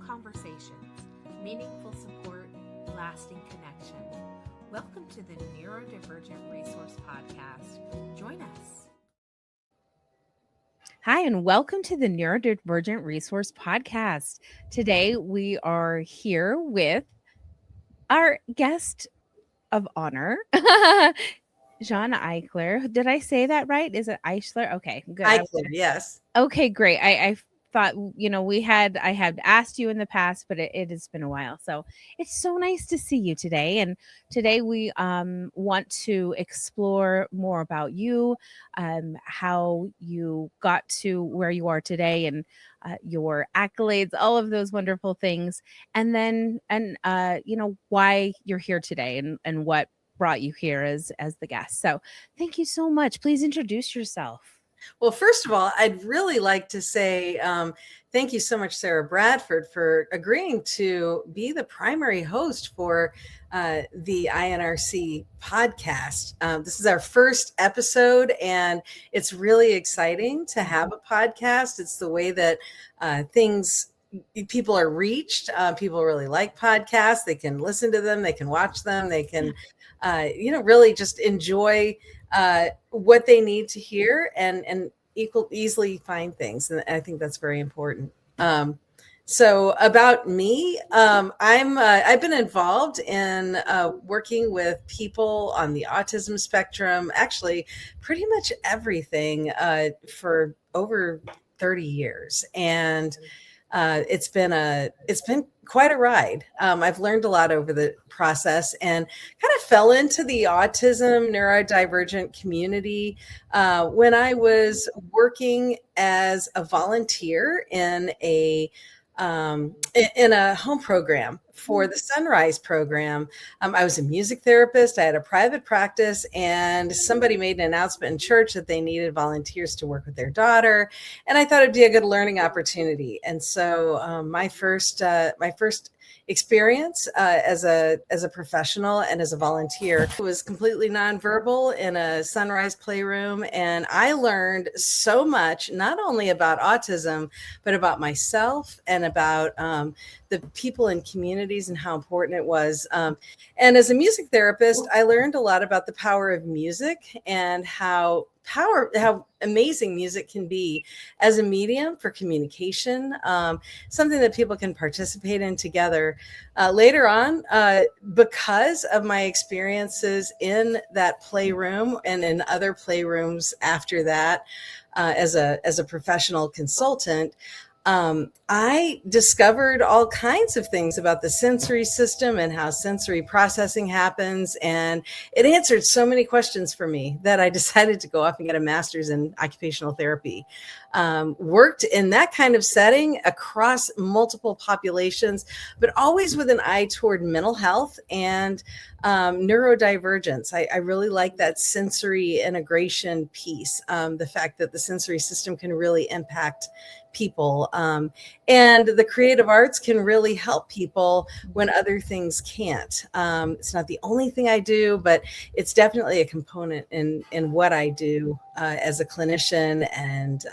conversations, meaningful support, lasting connection. Welcome to the Neurodivergent Resource Podcast. Join us. Hi, and welcome to the Neurodivergent Resource Podcast. Today, we are here with our guest of honor, Jeanne Eichler. Did I say that right? Is it Eichler? Okay, good. Eichler, yes. Okay, great. I thought, I had asked you in the past, but it has been a while. So it's so nice to see you today. And today we want to explore more about you, how you got to where you are today, and your accolades, all of those wonderful things. And then, why you're here today and what brought you here as the guest. So thank you so much. Please introduce yourself. Well, first of all, I'd really like to say thank you so much, Sarah Bradford, for agreeing to be the primary host for the INRC podcast. This is our first episode, and it's really exciting to have a podcast. It's the way that people are reached. People really like podcasts. They can listen to them. They can watch them. They can, really just enjoy what they need to hear and easily find things. And I think that's very important. So about me, I've been involved in working with people on the autism spectrum, actually pretty much everything for over 30 years. And it's been quite a ride. I've learned a lot over the process and kind of fell into the autism neurodivergent community when I was working as a volunteer in a home program for the Sunrise program. I was a music therapist. I had a private practice, and somebody made an announcement in church that they needed volunteers to work with their daughter. And I thought it'd be a good learning opportunity. And so my first experience as a professional and as a volunteer was completely nonverbal in a Sunrise playroom. And I learned so much, not only about autism, but about myself and about the people in communities and how important it was. And as a music therapist, I learned a lot about the power of music and how amazing music can be as a medium for communication, something that people can participate in together. Later on, because of my experiences in that playroom and in other playrooms after that, as a professional consultant, I discovered all kinds of things about the sensory system and how sensory processing happens. And it answered so many questions for me that I decided to go off and get a master's in occupational therapy. Worked in that kind of setting across multiple populations, but always with an eye toward mental health and neurodivergence. I really like that sensory integration piece, the fact that the sensory system can really impact people, and the creative arts can really help people when other things can't. It's not the only thing I do, but it's definitely a component in what I do as a clinician. And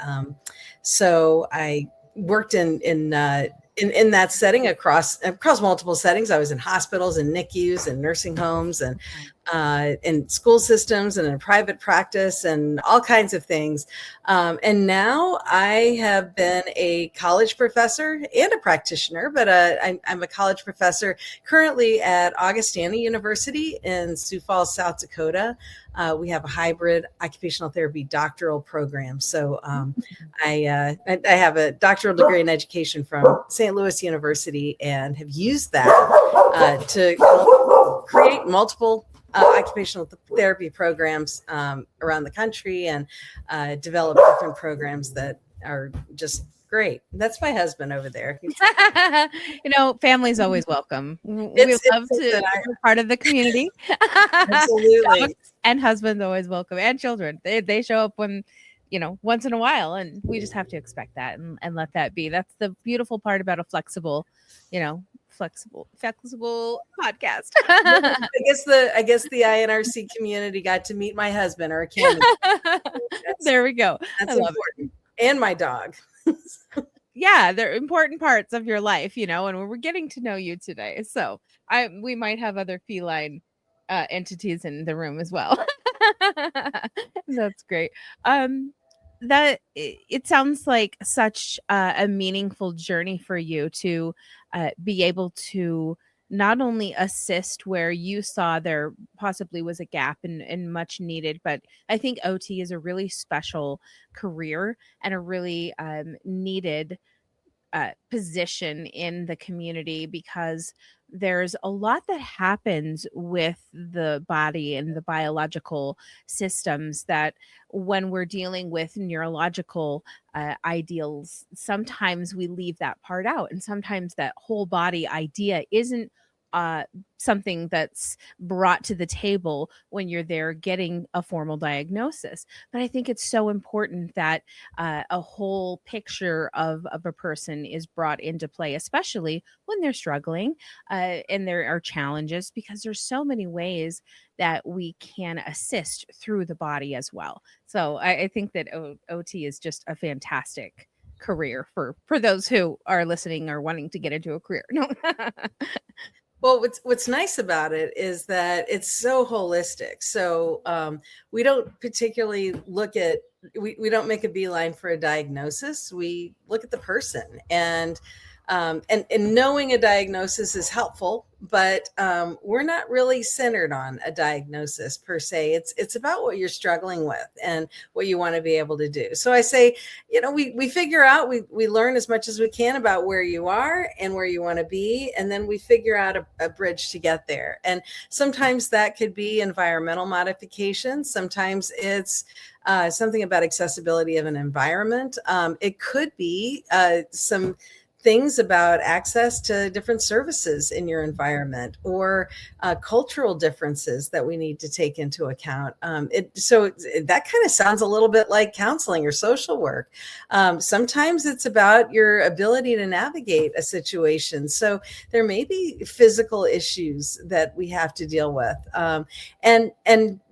so I worked in that setting across multiple settings. I was in hospitals and NICUs and nursing homes and in school systems and in private practice and all kinds of things. And now I have been a college professor and a practitioner, but I'm a college professor currently at Augustana University in Sioux Falls, South Dakota. We have a hybrid occupational therapy doctoral program. So I have a doctoral degree in education from St. Louis University and have used that to create multiple occupational therapy programs around the country and develop different programs that are just great. That's my husband over there. Family's always welcome. We love to be part of the community. Absolutely. Dogs and husband's always welcome, and children. They show up when, once in a while, and we just have to expect that and let that be. That's the beautiful part about a flexible podcast. I guess the INRC community got to meet my husband, or a candidate. There we go. That's important. And my dog. yeah, they're important parts of your life, and we're getting to know you today. So we might have other feline entities in the room as well. That's great. Um, it sounds like such a meaningful journey for you to be able to not only assist where you saw there possibly was a gap and much needed, but I think OT is a really special career and a really needed position in the community because there's a lot that happens with the body and the biological systems that when we're dealing with neurological ideals, sometimes we leave that part out. And sometimes that whole body idea isn't uh, something that's brought to the table when you're there getting a formal diagnosis. But I think it's so important that a whole picture of a person is brought into play, especially when they're struggling and there are challenges, because there's so many ways that we can assist through the body as well. So I think that OT is just a fantastic career for those who are listening or wanting to get into a career. No. Well, what's nice about it is that it's so holistic. So we don't particularly we don't make a beeline for a diagnosis. We look at the person, and knowing a diagnosis is helpful, but we're not really centered on a diagnosis per se. It's about what you're struggling with and what you want to be able to do. So I say, we figure out, we learn as much as we can about where you are and where you want to be, and then we figure out a bridge to get there. And sometimes that could be environmental modifications. Sometimes it's something about accessibility of an environment. It could be some things about access to different services in your environment, or cultural differences that we need to take into account. That kind of sounds a little bit like counseling or social work. Sometimes it's about your ability to navigate a situation. So there may be physical issues that we have to deal with. And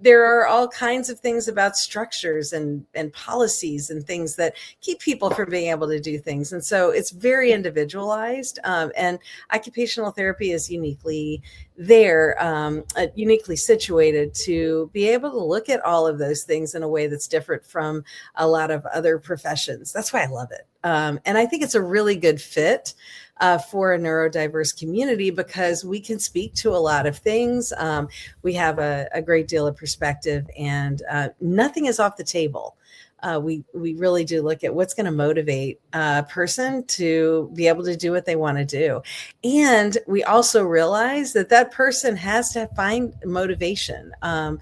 there are all kinds of things about structures and policies and things that keep people from being able to do things. And so it's very individualized, and occupational therapy is uniquely uniquely situated to be able to look at all of those things in a way that's different from a lot of other professions. That's why I love it. And I think it's a really good fit for a neurodiverse community because we can speak to a lot of things. We have a great deal of perspective, and nothing is off the table. We really do look at what's going to motivate a person to be able to do what they want to do. And we also realize that person has to find motivation. There's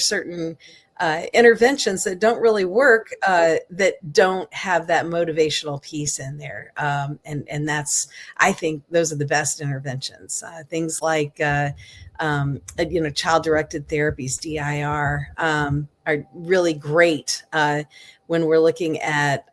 certain interventions that don't really work that don't have that motivational piece in there. And that's, I think those are the best interventions. Things like, child-directed therapies, DIR, are really great when we're looking at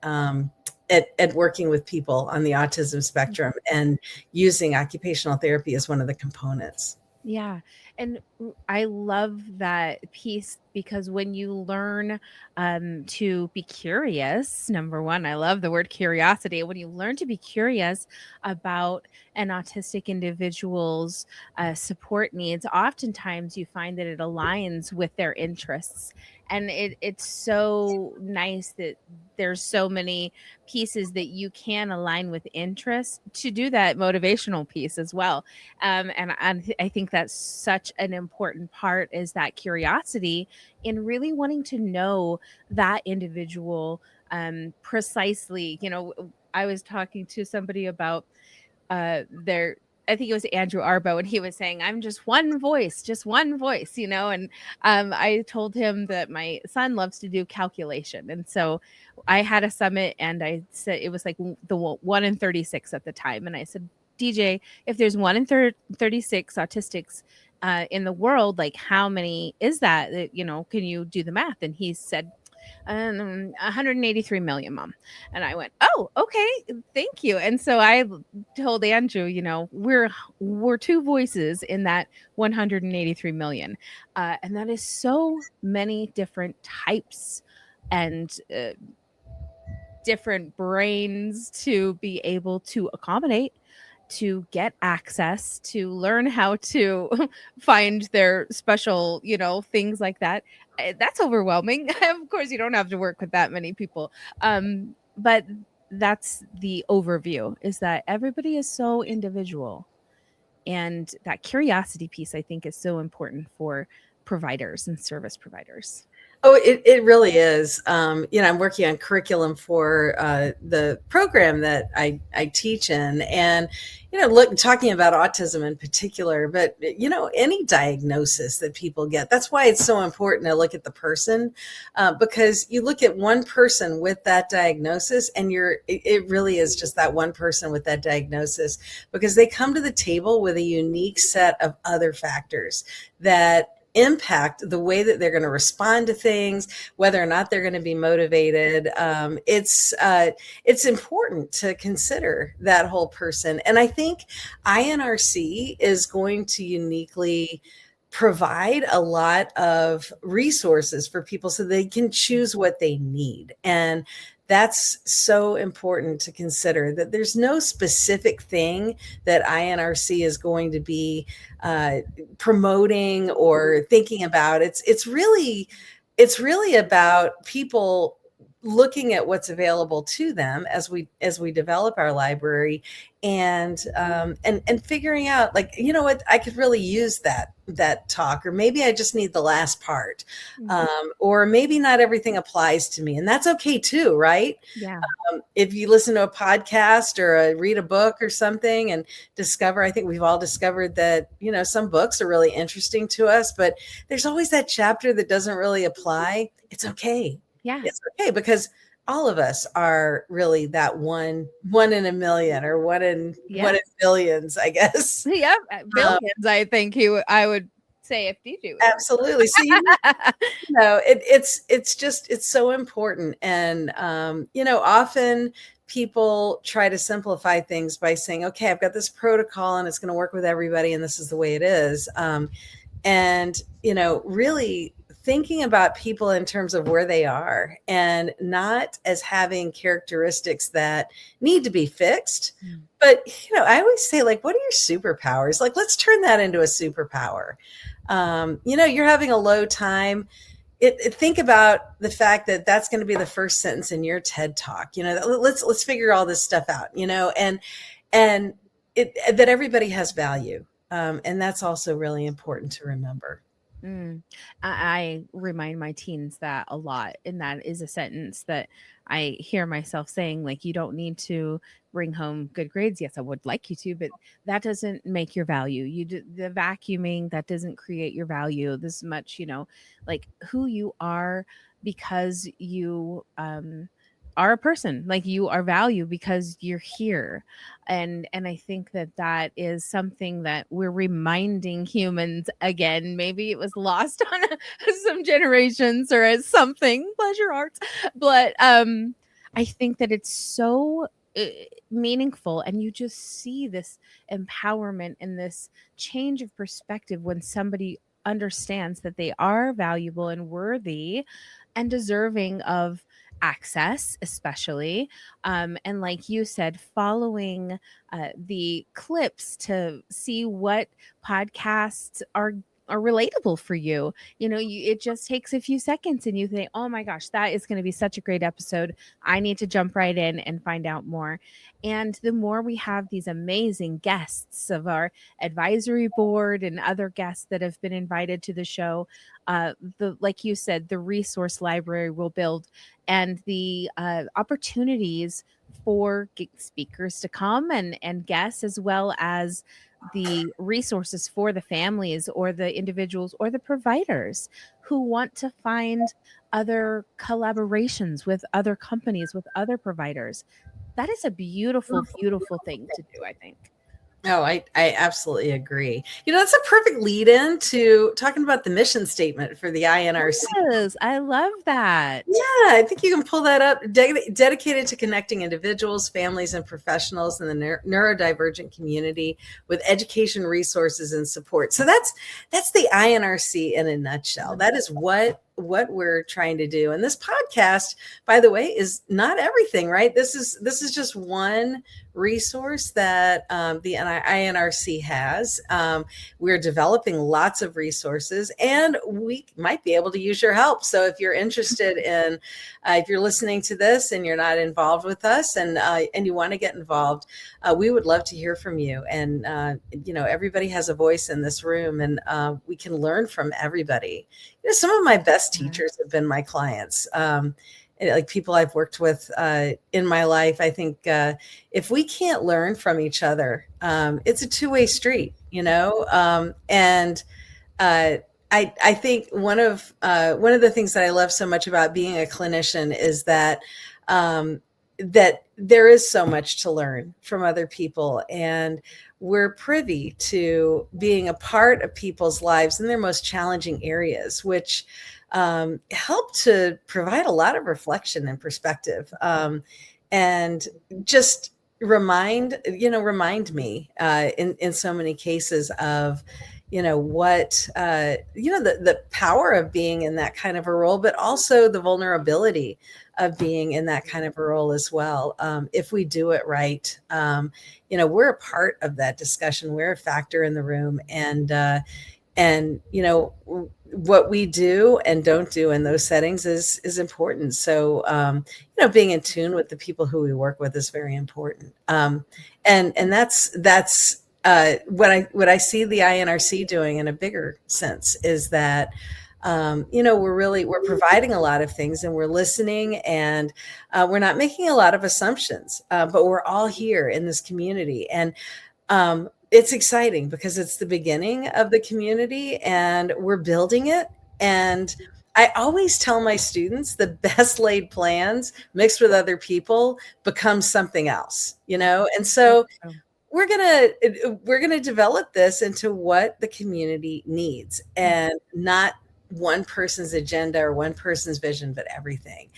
working with people on the autism spectrum, and using occupational therapy as one of the components. Yeah. And I love that piece because when you learn to be curious, number one, I love the word curiosity. When you learn to be curious about an autistic individual's support needs, oftentimes you find that it aligns with their interests. And it's so nice that there's so many pieces that you can align with interests to do that motivational piece as well. And I think that's such an important part, is that curiosity in really wanting to know that individual precisely. I was talking to somebody about their, I think it was Andrew Arbo, and he was saying, I'm just one voice, and I told him that my son loves to do calculation. And so I had a summit, and I said, it was like the 1 in 36 at the time. And I said, DJ, if there's 1 in 36 autistics in the world, like how many is that? Can you do the math? And he said, 183 million, Mom. And I went, oh, okay, thank you. And so I told Andrew, we're two voices in that 183 million. And that is so many different types and different brains to be able to accommodate, to get access, to learn how to find their special, things like that. That's overwhelming. Of course, you don't have to work with that many people. But that's the overview, is that everybody is so individual. And that curiosity piece, I think, is so important for providers and service providers. Oh, it really is. I'm working on curriculum for the program that I teach in, and talking about autism in particular, but any diagnosis that people get. That's why it's so important to look at the person, because you look at one person with that diagnosis, and it really is just that one person with that diagnosis, because they come to the table with a unique set of other factors that impact the way that they're going to respond to things, whether or not they're going to be motivated. It's important to consider that whole person. And I think INRC is going to uniquely provide a lot of resources for people so they can choose what they need. And that's so important to consider, that there's no specific thing that INRC is going to be promoting or thinking about. It's really about people looking at what's available to them as we develop our library, and figuring out, like, what, I could really use that talk, or maybe I just need the last part, or maybe not everything applies to me, and that's okay too, right? Yeah. If you listen to a podcast or read a book or something and discover, I think we've all discovered that, some books are really interesting to us, but there's always that chapter that doesn't really apply. It's okay. Yeah. It's okay, because all of us are really that one in a million, or one in billions, I guess. Yep. Billions, I think I would say, if DJ was. Absolutely. So, it's so important. And, often people try to simplify things by saying, okay, I've got this protocol and it's going to work with everybody, and this is the way it is. And, really thinking about people in terms of where they are, and not as having characteristics that need to be fixed. But, I always say, like, what are your superpowers? Like, let's turn that into a superpower. You're having a low time. Think about the fact that that's going to be the first sentence in your TED talk. Let's figure all this stuff out, and that everybody has value. And that's also really important to remember. I remind my teens that a lot, and that is a sentence that I hear myself saying, like, you don't need to bring home good grades. Yes, I would like you to, but that doesn't make your value. The vacuuming, that doesn't create your value this much, like who you are, because you are a person, like you are valued because you're here. And I think that is something that we're reminding humans again. Maybe it was lost on some generations or as something, pleasure arts, but I think that it's so meaningful, and you just see this empowerment and this change of perspective when somebody understands that they are valuable and worthy and deserving of access, especially, and like you said, following the clips to see what podcasts are relatable for you. It just takes a few seconds and you think, oh my gosh, that is going to be such a great episode. I need to jump right in and find out more. And the more we have these amazing guests of our advisory board and other guests that have been invited to the show, like you said, the resource library will build, and the opportunities for speakers to come and guests, as well as the resources for the families or the individuals or the providers who want to find other collaborations with other companies, with other providers. That is a beautiful, beautiful thing to do, I think. Oh, I absolutely agree. That's a perfect lead in to talking about the mission statement for the INRC. Yes, I love that. Yeah, I think you can pull that up. Dedicated to connecting individuals, families, and professionals in the neurodivergent community with education, resources, and support. So that's the INRC in a nutshell. That is what what we're trying to do. And this podcast, by the way, is not everything, right? This is just one resource that the INRC has. We're developing lots of resources, and we might be able to use your help. So if you're interested in, if you're listening to this and you're not involved with us, and you want to get involved, we would love to hear from you. And everybody has a voice in this room, and we can learn from everybody. Some of my best teachers have been my clients. Like people I've worked with in my life. I think if we can't learn from each other, it's a two-way street, and I think one of the things that I love so much about being a clinician is that that there is so much to learn from other people, and we're privy to being a part of people's lives in their most challenging areas, which help to provide a lot of reflection and perspective, and just remind me in so many cases of what the power of being in that kind of a role, but also the vulnerability of being in that kind of a role as well. If we do it right, we're a part of that discussion. We're a factor in the room, and what we do and don't do in those settings is important. So being in tune with the people who we work with is very important. And that's what I see the INRC doing in a bigger sense is that we're providing a lot of things, and we're listening, and we're not making a lot of assumptions, but we're all here in this community. And it's exciting because it's the beginning of the community, and we're building it. And I always tell my students the best laid plans mixed with other people become something else, and so we're gonna develop this into what the community needs, and not one person's agenda or one person's vision, but everything.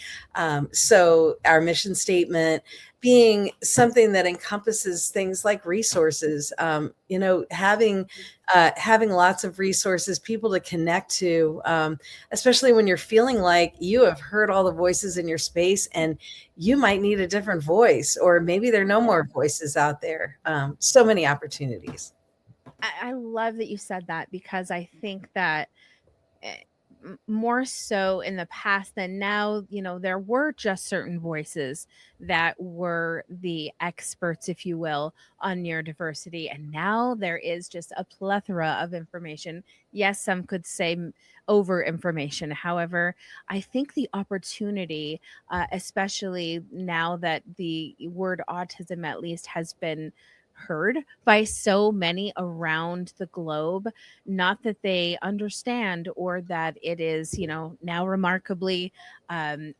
So our mission statement being something that encompasses things like resources, having lots of resources, people to connect to, especially when you're feeling like you have heard all the voices in your space and you might need a different voice, or maybe there are no more voices out there. So many opportunities. I love that you said that, because I think that more so in the past than now, there were just certain voices that were the experts, if you will, on neurodiversity. And now there is just a plethora of information. Yes, some could say over information. However, I think the opportunity, especially now that the word autism at least has been heard by so many around the globe, not that they understand or that it is now remarkably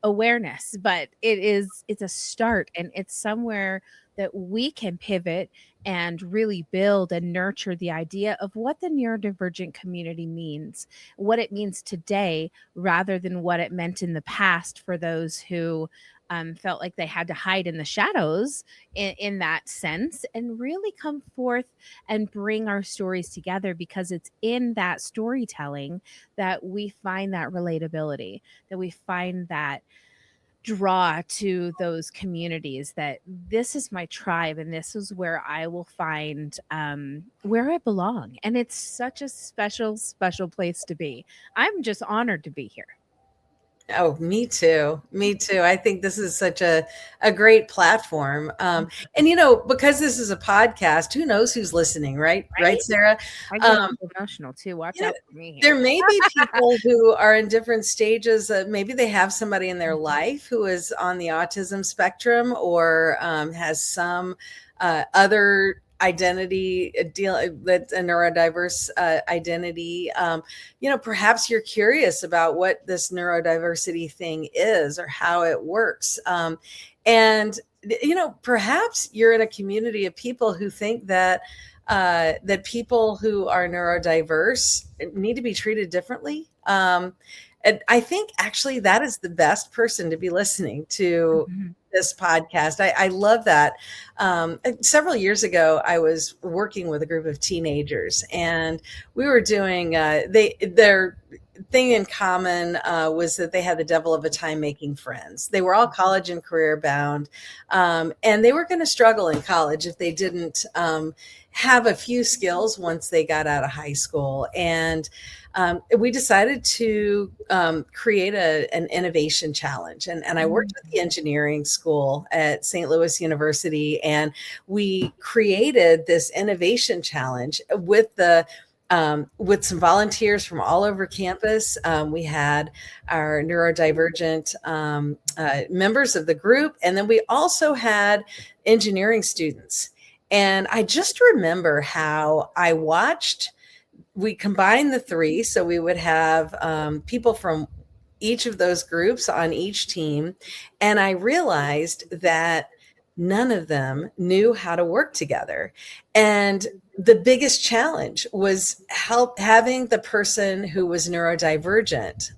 awareness, but it's a start, and it's somewhere that we can pivot and really build and nurture the idea of what the neurodivergent community means, what it means today, rather than what it meant in the past for those who felt like they had to hide in the shadows in that sense, and really come forth and bring our stories together, because it's in that storytelling that we find that relatability, that we find that draw to those communities, that this is my tribe and this is where I will find where I belong. And it's such a special place to be. I'm just honored to be here. Oh, me too. Me too. I think this is such a great platform. And, because this is a podcast, who knows who's listening, right? Right, Sarah? I get emotional too. Watch out for me here. There may be people who are in different stages. Maybe they have somebody in their life who is on the autism spectrum, or has some other identity deal that's a neurodiverse identity. Perhaps you're curious about what this neurodiversity thing is or how it works. And perhaps you're in a community of people who think that that people who are neurodiverse need to be treated differently. And I think actually that is the best person to be listening to this podcast. I love that. Several years ago, I was working with a group of teenagers, and we were doing thing in common was that they had the devil of a time making friends. They were all college and career bound, and they were going to struggle in college if they didn't have a few skills once they got out of high school. And we decided to create an innovation challenge. And I worked with the engineering school at St. Louis University, and we created this innovation challenge with some volunteers from all over campus. We had our neurodivergent members of the group, and then we also had engineering students. And I just remember how I watched, we combined the three. So we would have people from each of those groups on each team. And I realized that none of them knew how to work together. And the biggest challenge was having the person who was neurodivergent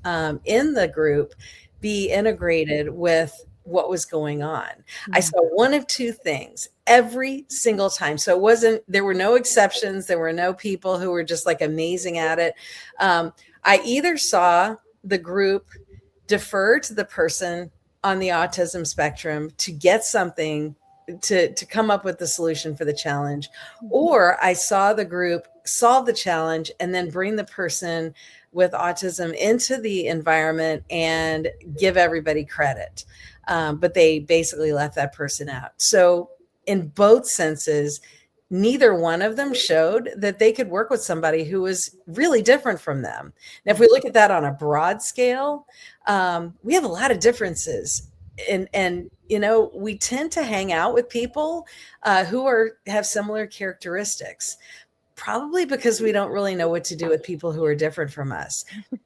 in the group be integrated with what was going on. Yeah. I saw one of two things every single time. So there were no exceptions. There were no people who were just like amazing at it. I either saw the group defer to the person on the autism spectrum to get something to come up with the solution for the challenge, or I saw the group solve the challenge and then bring the person with autism into the environment and give everybody credit. But they basically left that person out. So in both senses, neither one of them showed that they could work with somebody who was really different from them. Now, if we look at that on a broad scale, we have a lot of differences. And we tend to hang out with people who have similar characteristics, probably because we don't really know what to do with people who are different from us.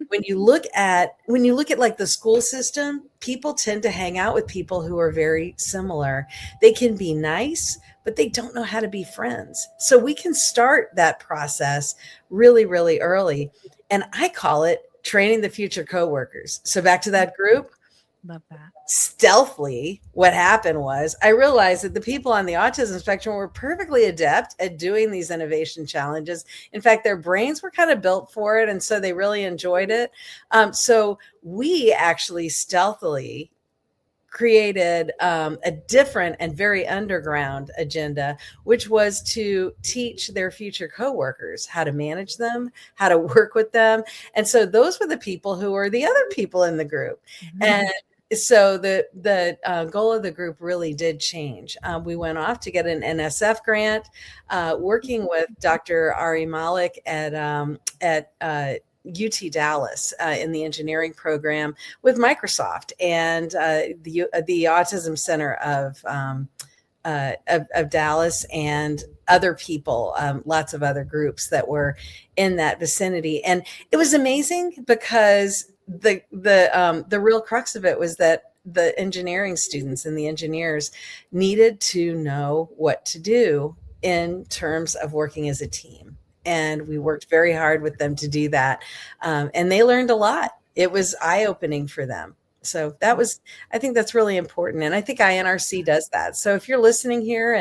When you look at like the school system, people tend to hang out with people who are very similar. They can be nice, but they don't know how to be friends. So we can start that process really, really early. And I call it training the future coworkers. So back to that group. Love that. Stealthily, what happened was I realized that the people on the autism spectrum were perfectly adept at doing these innovation challenges. In fact, their brains were kind of built for it, and so they really enjoyed it. So we actually stealthily created a different and very underground agenda, which was to teach their future coworkers how to manage them, how to work with them. And so those were the people who were the other people in the group. Mm-hmm. And so the goal of the group really did change. We went off to get an NSF grant, working with Dr. Ari Malik at UT Dallas in the engineering program with Microsoft and the Autism Center of Dallas and other people, lots of other groups that were in that vicinity. And it was amazing because the real crux of it was that the engineering students and the engineers needed to know what to do in terms of working as a team. And we worked very hard with them to do that. And they learned a lot. It was eye-opening for them. So I think that's really important. And I think INRC does that. So if you're listening here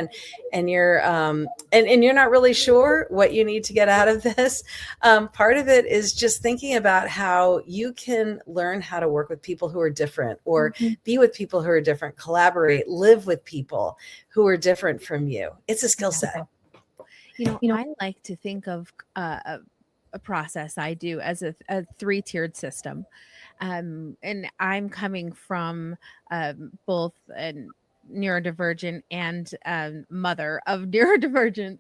and you're and you're not really sure what you need to get out of this, part of it is just thinking about how you can learn how to work with people who are different, or be with people who are different, collaborate, live with people who are different from you. It's a skill set. I like to think of a process I do as a 3-tiered system. And I'm coming from both a neurodivergent and mother of neurodivergence.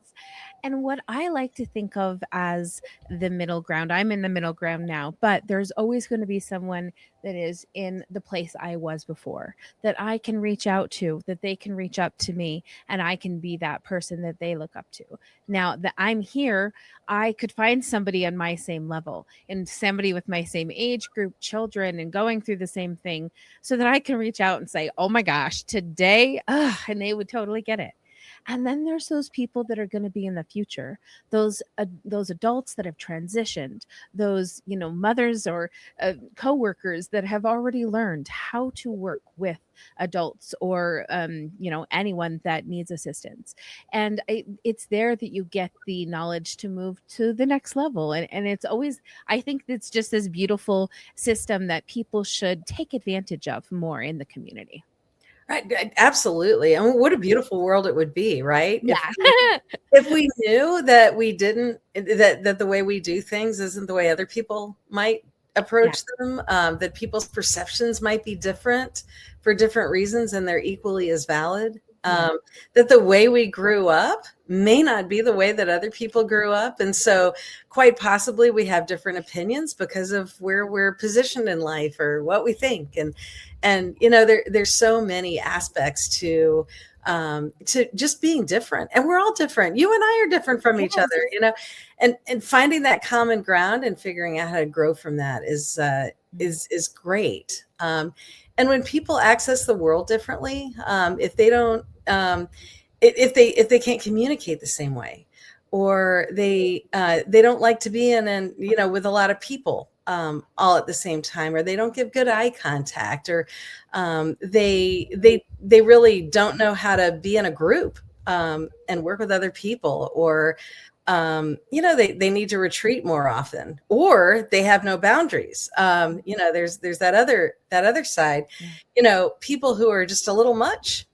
And what I like to think of as the middle ground, I'm in the middle ground now, but there's always going to be someone that is in the place I was before, that I can reach out to, that they can reach up to me, and I can be that person that they look up to. Now that I'm here, I could find somebody on my same level and somebody with my same age group, children, and going through the same thing, so that I can reach out and say, oh my gosh, today, and they would totally get it. And then there's those people that are going to be in the future, those adults that have transitioned, those, mothers or coworkers that have already learned how to work with adults or anyone that needs assistance. And it's there that you get the knowledge to move to the next level. And it's always, I think it's just this beautiful system that people should take advantage of more in the community. Right, absolutely. I mean, what a beautiful world it would be, right? Yeah. If we knew that we didn't, that the way we do things isn't the way other people might approach them, that people's perceptions might be different for different reasons and they're equally as valid. That the way we grew up may not be the way that other people grew up. And so quite possibly we have different opinions because of where we're positioned in life or what we think. And there's so many aspects to just being different. And we're all different. You and I are different from each other, and finding that common ground and figuring out how to grow from that is great. And when people access the world differently, if they don't, if they can't communicate the same way, or they don't like to be with a lot of people all at the same time, or they don't give good eye contact, or they really don't know how to be in a group and work with other people, or they need to retreat more often, or they have no boundaries. There's that other side, people who are just a little much.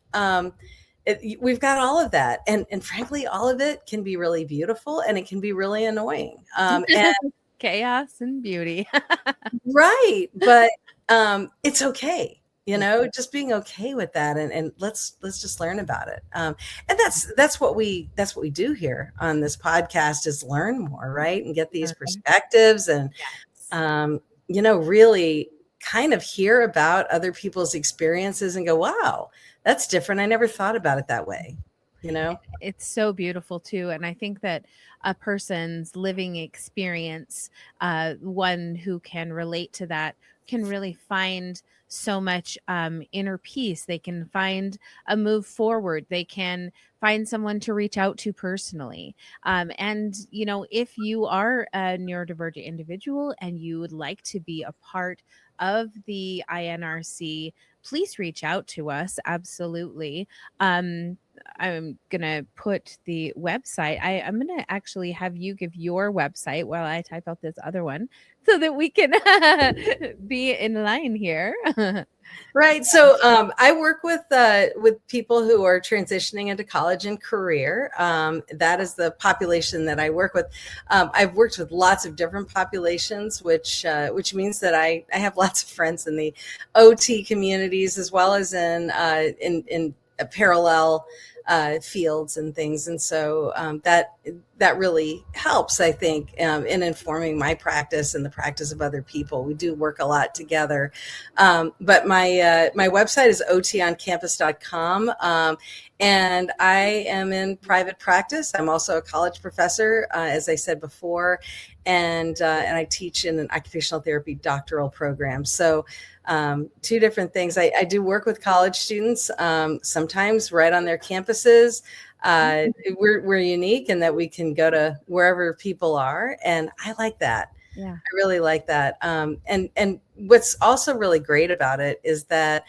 We've got all of that. And frankly, all of it can be really beautiful and it can be really annoying. And chaos and beauty. Right. But it's okay. Just being okay with that, and let's just learn about it. And that's what we do here on this podcast, is learn more, right? And get these perspectives and, really kind of hear about other people's experiences and go, wow, that's different. I never thought about it that way. It's so beautiful too. And I think that a person's living experience, one who can relate to that, can really find so much inner peace. They can find a move forward. They can find someone to reach out to personally. And if you are a neurodivergent individual and you would like to be a part of the INRC, please reach out to us. Absolutely. I'm going to put the website. I'm going to actually have you give your website while I type out this other one so that we can be in line here. Right. So I work with people who are transitioning into college and career. That is the population that I work with. I've worked with lots of different populations, which means that I have lots of friends in the OT communities as well as in parallel fields and things. And so that really helps, I think, in informing my practice and the practice of other people. We do work a lot together. But my website is otoncampus.com. And I am in private practice. I'm also a college professor, as I said before, and I teach in an occupational therapy doctoral program. So two different things. I do work with college students, sometimes right on their campuses. We're unique in that we can go to wherever people are, and I like that. Yeah, I really like that. And what's also really great about it is that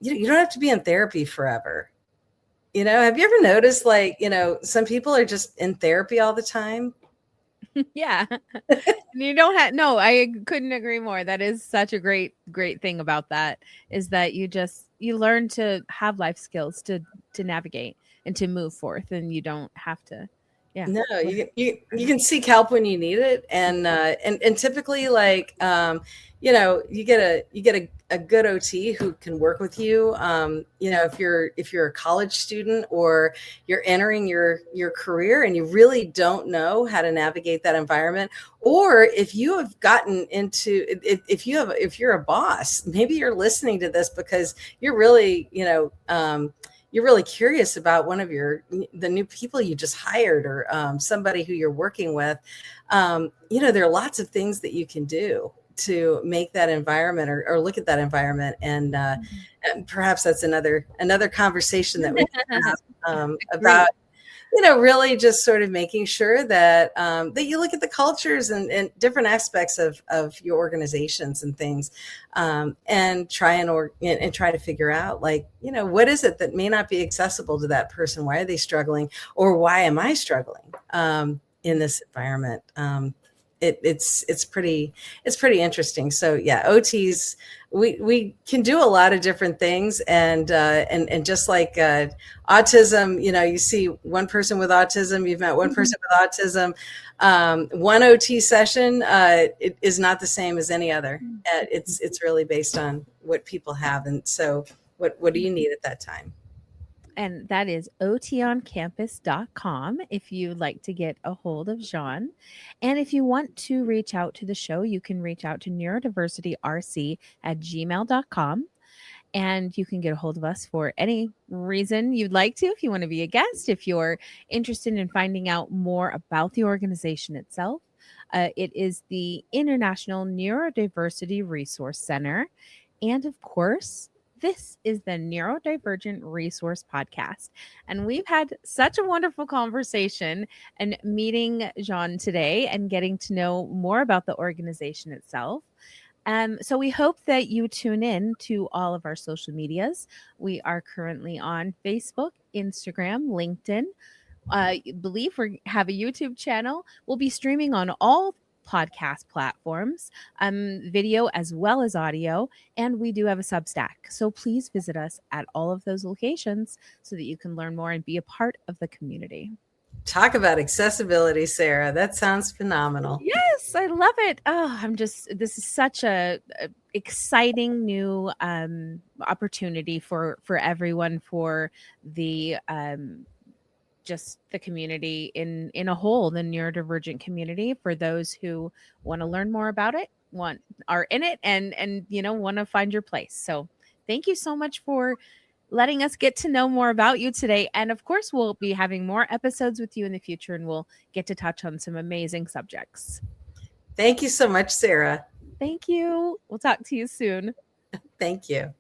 you don't have to be in therapy forever. Have you ever noticed, some people are just in therapy all the time? Yeah. You don't have, no, I couldn't agree more. That is such a great thing about that, is that you learn to have life skills to navigate and to move forth, and you don't have to. Yeah. No, you can seek help when you need it. And typically, you get a good OT who can work with you. If you're a college student or you're entering your career and you really don't know how to navigate that environment, or if you have gotten into, if you're a boss, maybe you're listening to this because you're really, you're really curious about the new people you just hired, or somebody who you're working with. There are lots of things that you can do to make that environment or look at that environment. And perhaps that's another conversation that we can have about, really just sort of making sure that that you look at the cultures and different aspects of your organizations and things, and try to figure out, like, what is it that may not be accessible to that person? Why are they struggling, or why am I struggling in this environment? It's pretty interesting. So yeah, OTs, we can do a lot of different things, and just like autism, you see one person with autism, you've met one person with autism. One OT session it is not the same as any other. It's really based on what people have, and so what do you need at that time? And that is otoncampus.com if you'd like to get a hold of Jeanne. And if you want to reach out to the show, you can reach out to neurodiversityrc@gmail.com. And you can get a hold of us for any reason you'd like to. If you want to be a guest, if you're interested in finding out more about the organization itself, it is the International Neurodiversity Resource Center. And of course, this is the Neurodivergent Resource Podcast. And we've had such a wonderful conversation and meeting Jeanne today and getting to know more about the organization itself. So we hope that you tune in to all of our social medias. We are currently on Facebook, Instagram, LinkedIn. I believe we have a YouTube channel. We'll be streaming on all podcast platforms, video as well as audio, and we do have a Substack. So please visit us at all of those locations so that you can learn more and be a part of the community. Talk about accessibility, Sarah. That sounds phenomenal. Yes, I love it. Oh, this is such a exciting new opportunity for everyone, for the just the community in a whole, the neurodivergent community, for those who want to learn more about it, are in it, and want to find your place. So thank you so much for letting us get to know more about you today. And of course, we'll be having more episodes with you in the future, and we'll get to touch on some amazing subjects. Thank you so much, Sarah. Thank you. We'll talk to you soon. Thank you.